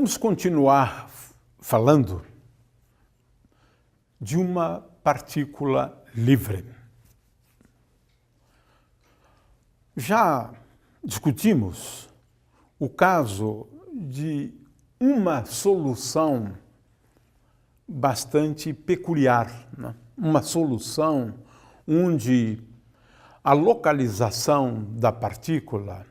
vamos continuar falando de uma partícula livre. Já discutimos o caso de uma solução bastante peculiar, né? Uma solução onde a localização da partícula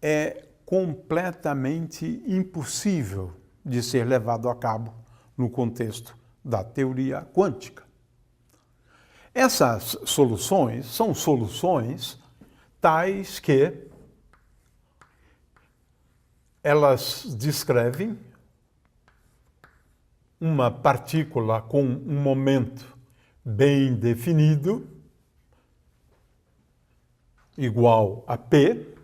é completamente impossível de ser levado a cabo no contexto da teoria quântica. Essas soluções são soluções tais que elas descrevem uma partícula com um momento bem definido, igual a P,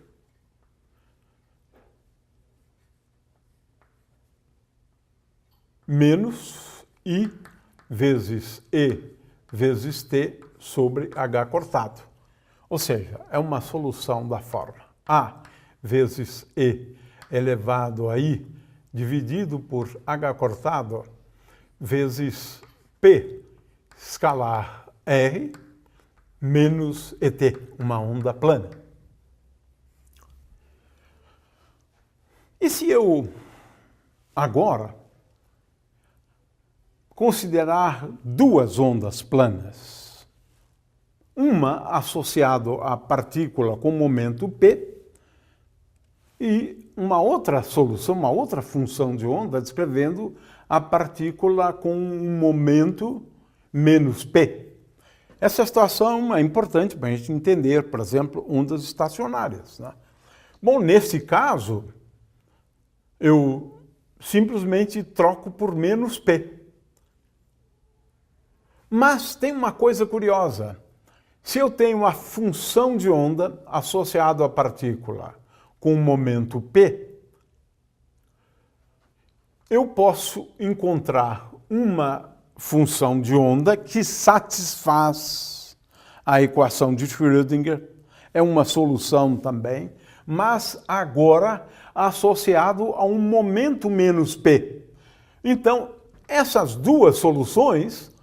menos I vezes E vezes T sobre H cortado. Ou seja, é uma solução da forma A vezes E elevado a I dividido por H cortado vezes P escalar R menos ET, uma onda plana. E se eu agora considerar duas ondas planas, uma associada à partícula com momento P e uma outra solução, uma outra função de onda descrevendo a partícula com um momento menos P. Essa situação é importante para a gente entender, por exemplo, ondas estacionárias, né? Bom, nesse caso, eu simplesmente troco por menos P. Mas tem uma coisa curiosa. Se eu tenho uma função de onda associada à partícula com um momento P, eu posso encontrar uma função de onda que satisfaz a equação de Schrödinger. É uma solução também, mas agora associado a um momento menos P. Então, essas duas soluções,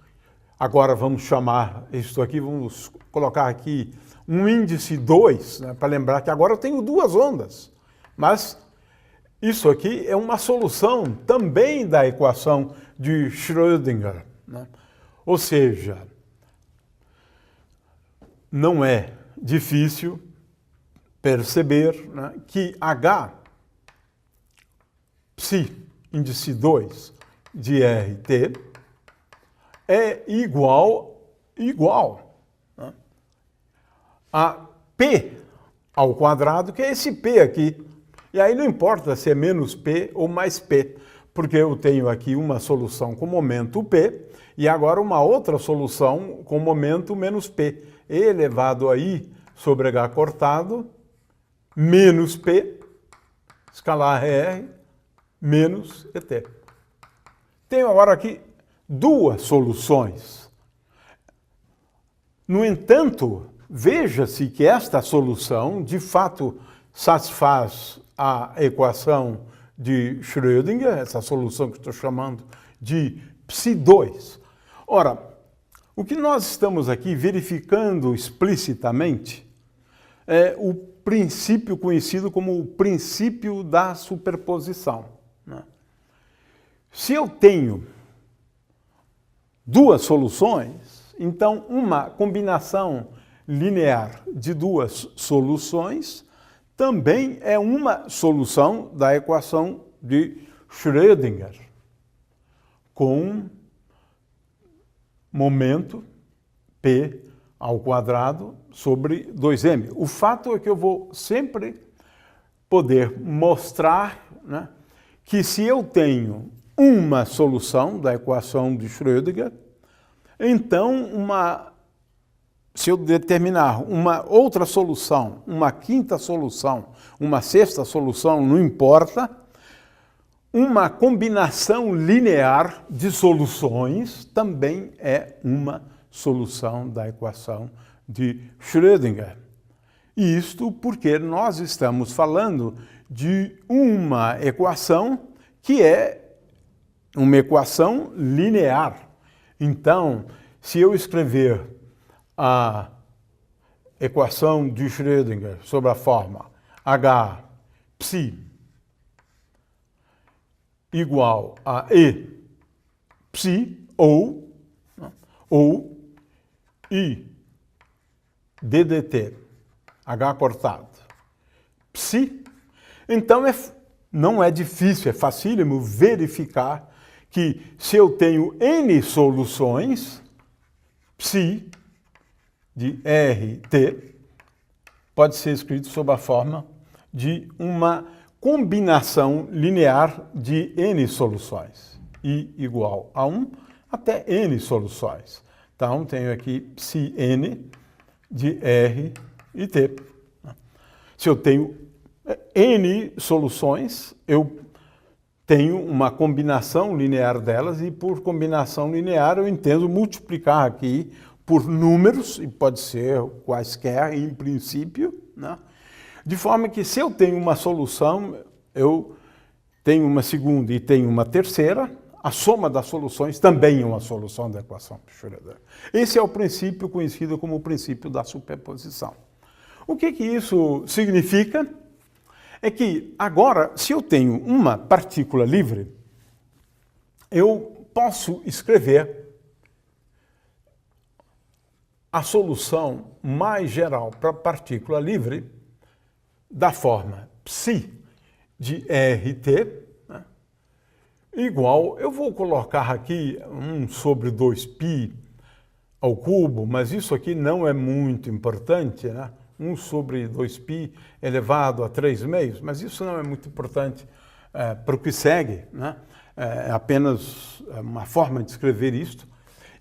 agora vamos chamar isso aqui, vamos colocar aqui um índice 2, né, para lembrar que agora eu tenho duas ondas, mas isso aqui é uma solução também da equação de Schrödinger, né? Ou seja, não é difícil perceber, né, que H, psi, índice 2 de RT, é igual, né, a P ao quadrado, que é esse P aqui. E aí não importa se é menos P ou mais P, porque eu tenho aqui uma solução com momento P e agora uma outra solução com momento menos P. E elevado a I sobre H cortado, menos P, escalar R, menos ET. Tenho agora aqui duas soluções. No entanto, veja-se que esta solução, de fato, satisfaz a equação de Schrödinger, essa solução que estou chamando de psi2. Ora, o que nós estamos aqui verificando explicitamente é o princípio conhecido como o princípio da superposição, né? Se eu tenho duas soluções, então uma combinação linear de duas soluções também é uma solução da equação de Schrödinger, com momento P ao quadrado sobre 2m. O fato é que eu vou sempre poder mostrar, né, que se eu tenho uma solução da equação de Schrödinger, então se eu determinar uma outra solução, uma quinta solução, uma sexta solução, não importa, uma combinação linear de soluções também é uma solução da equação de Schrödinger. E isto porque nós estamos falando de uma equação que é uma equação linear. Então, se eu escrever a equação de Schrödinger sob a forma H psi igual a E psi ou I d dt, H cortado, psi, então não é difícil, é facílimo verificar que se eu tenho N soluções, psi de RT pode ser escrito sob a forma de uma combinação linear de N soluções, I igual a 1 até N soluções. Então, tenho aqui psi N de R e T. Se eu tenho N soluções, eu tenho uma combinação linear delas e por combinação linear eu entendo multiplicar aqui por números, e pode ser quaisquer em princípio, né? De forma que se eu tenho uma solução, eu tenho uma segunda e tenho uma terceira, a soma das soluções também é uma solução da equação de Schrödinger. Esse é o princípio conhecido como o princípio da superposição. O que isso significa? É que agora, se eu tenho uma partícula livre, eu posso escrever a solução mais geral para a partícula livre da forma psi de RT, né, igual, eu vou colocar aqui 1 sobre 2π ao cubo, mas isso aqui não é muito importante, né? 1 sobre 2π elevado a 3 meios, mas isso não é muito importante para o que segue, né? É apenas uma forma de escrever isto.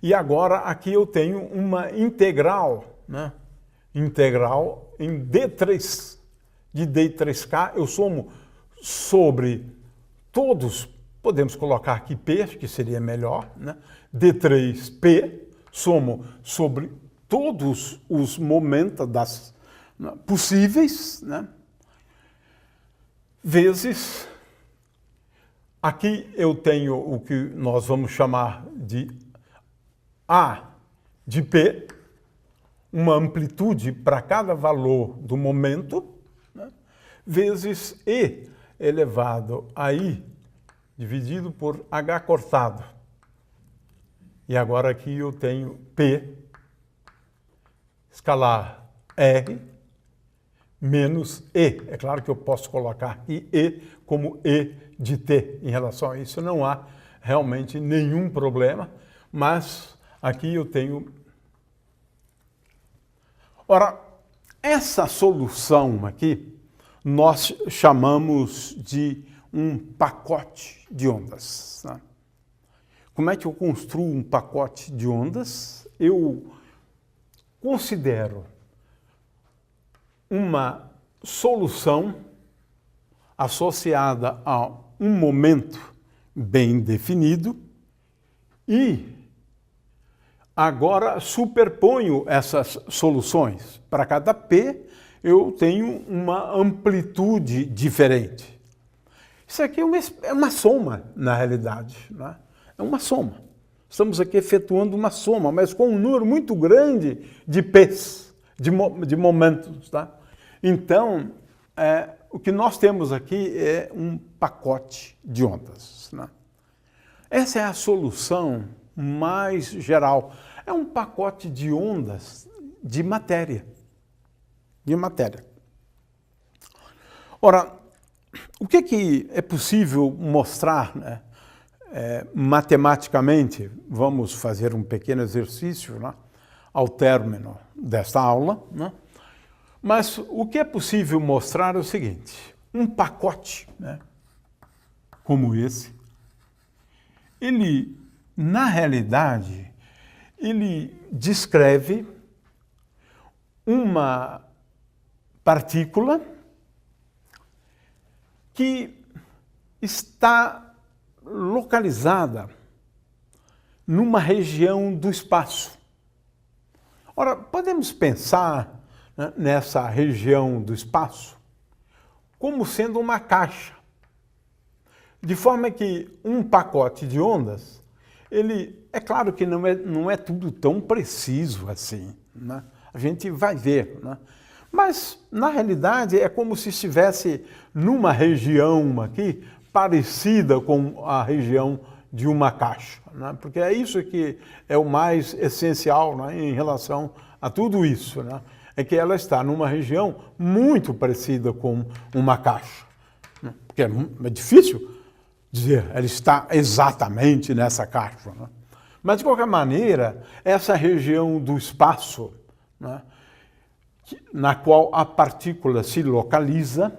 E agora aqui eu tenho uma integral, né? Integral em D3, de D3K, eu somo sobre todos, podemos colocar aqui P, que seria melhor, né? D3P, somo sobre todos os momentos possíveis, né? Vezes, aqui eu tenho o que nós vamos chamar de A de P, uma amplitude para cada valor do momento, né, vezes E elevado a I dividido por H cortado. E agora aqui eu tenho P escalar R menos E. É claro que eu posso colocar aqui E como E de T em relação a isso. Não há realmente nenhum problema, mas aqui eu tenho... Ora, essa solução aqui nós chamamos de um pacote de ondas, né? Como é que eu construo um pacote de ondas? Eu considero uma solução associada a um momento bem definido e agora superponho essas soluções. Para cada P, eu tenho uma amplitude diferente. Isso aqui é uma soma, na realidade, né? É uma soma. Estamos aqui efetuando uma soma, mas com um número muito grande de P's, de momentos, tá? Então, o que nós temos aqui é um pacote de ondas, né? Essa é a solução mais geral. É um pacote de ondas de matéria. De matéria. Ora, o que é possível mostrar, né, matematicamente? Vamos fazer um pequeno exercício, né, ao término desta aula, né? Mas o que é possível mostrar é o seguinte: um pacote, né, como esse, ele, na realidade, ele descreve uma partícula que está localizada numa região do espaço. Ora, podemos pensar, né, nessa região do espaço como sendo uma caixa. De forma que um pacote de ondas, é claro que não é tudo tão preciso assim, né? A gente vai ver, né? Mas, na realidade, é como se estivesse numa região aqui parecida com a região de uma caixa, né? Porque é isso que é o mais essencial, né, em relação a tudo isso, né? É que ela está numa região muito parecida com uma caixa, né? Porque é difícil dizer, ela está exatamente nessa caixa, né? Mas, de qualquer maneira, essa região do espaço, né, na qual a partícula se localiza,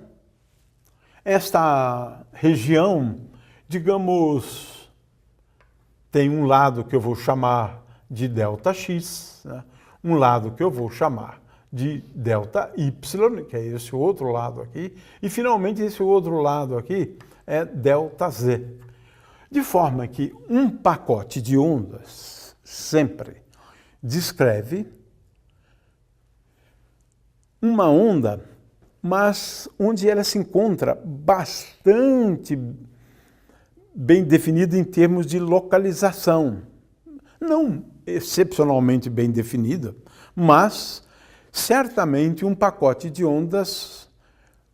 esta região, digamos, tem um lado que eu vou chamar de ΔX, né, um lado que eu vou chamar de ΔY, que é esse outro lado aqui, e finalmente esse outro lado aqui é ΔZ. De forma que um pacote de ondas sempre descreve uma onda, mas onde ela se encontra bastante bem definida em termos de localização. Não excepcionalmente bem definida, mas certamente um pacote de ondas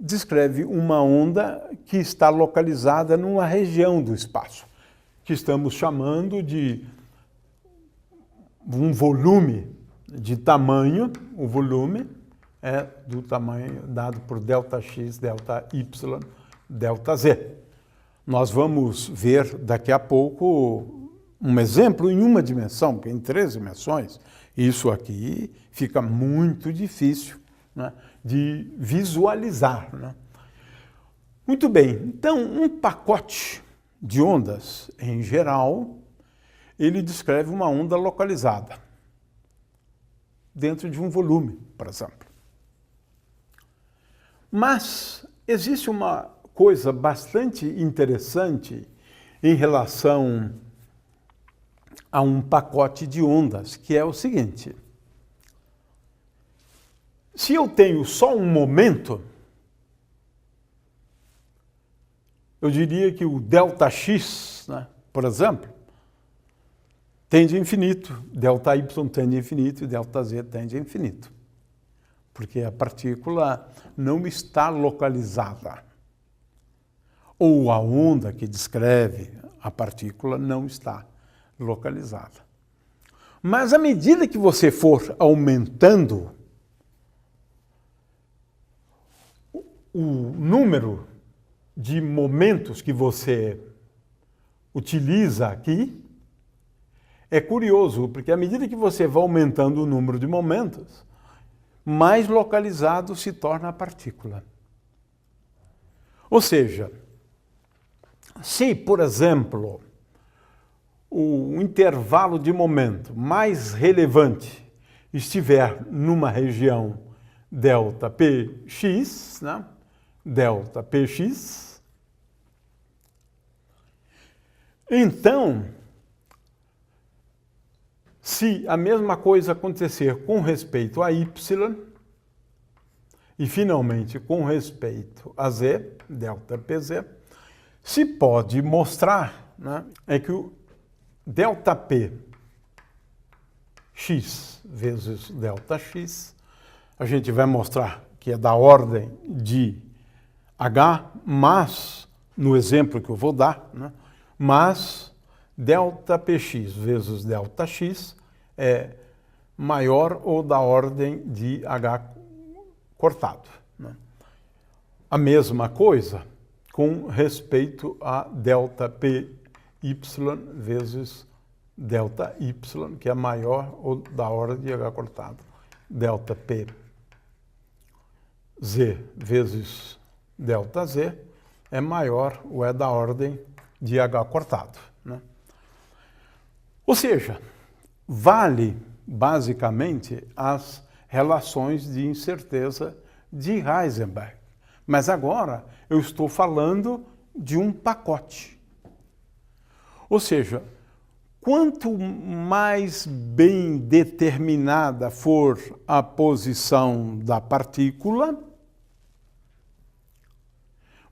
descreve uma onda que está localizada numa região do espaço, que estamos chamando de um volume de tamanho. O volume é do tamanho dado por ΔX, ΔY, ΔZ. Nós vamos ver daqui a pouco um exemplo em uma dimensão, porque em 3 dimensões isso aqui fica muito difícil, né, de visualizar, né? Muito bem, então um pacote de ondas, em geral, ele descreve uma onda localizada dentro de um volume, por exemplo. Mas existe uma coisa bastante interessante em relação a um pacote de ondas, que é o seguinte: se eu tenho só um momento, eu diria que o ΔX, né, por exemplo, tende a infinito, ΔY tende a infinito e ΔZ tende a infinito, porque a partícula não está localizada. Ou a onda que descreve a partícula não está localizada. Mas à medida que você for aumentando o número de momentos que você utiliza aqui, é curioso, porque à medida que você vai aumentando o número de momentos, mais localizado se torna a partícula. Ou seja, se, por exemplo, o intervalo de momento mais relevante estiver numa região ΔPx, né? ΔPx, então, se a mesma coisa acontecer com respeito a y e finalmente com respeito a z, ΔPz, se pode mostrar, né, é que o ΔPx vezes ΔX, a gente vai mostrar que é da ordem de h, mas, no exemplo que eu vou dar, né, mas ΔPx vezes ΔX é maior ou da ordem de h cortado, né? A mesma coisa com respeito a ΔPy vezes ΔY, que é maior ou da ordem de h cortado. ΔPz vezes ΔZ é maior ou é da ordem de h cortado, né? Ou seja, vale basicamente as relações de incerteza de Heisenberg. Mas agora eu estou falando de um pacote. Ou seja, quanto mais bem determinada for a posição da partícula,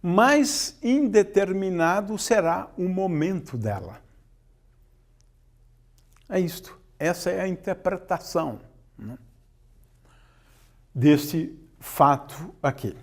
mais indeterminado será o momento dela. É isto. Essa é a interpretação, né, deste fato aqui.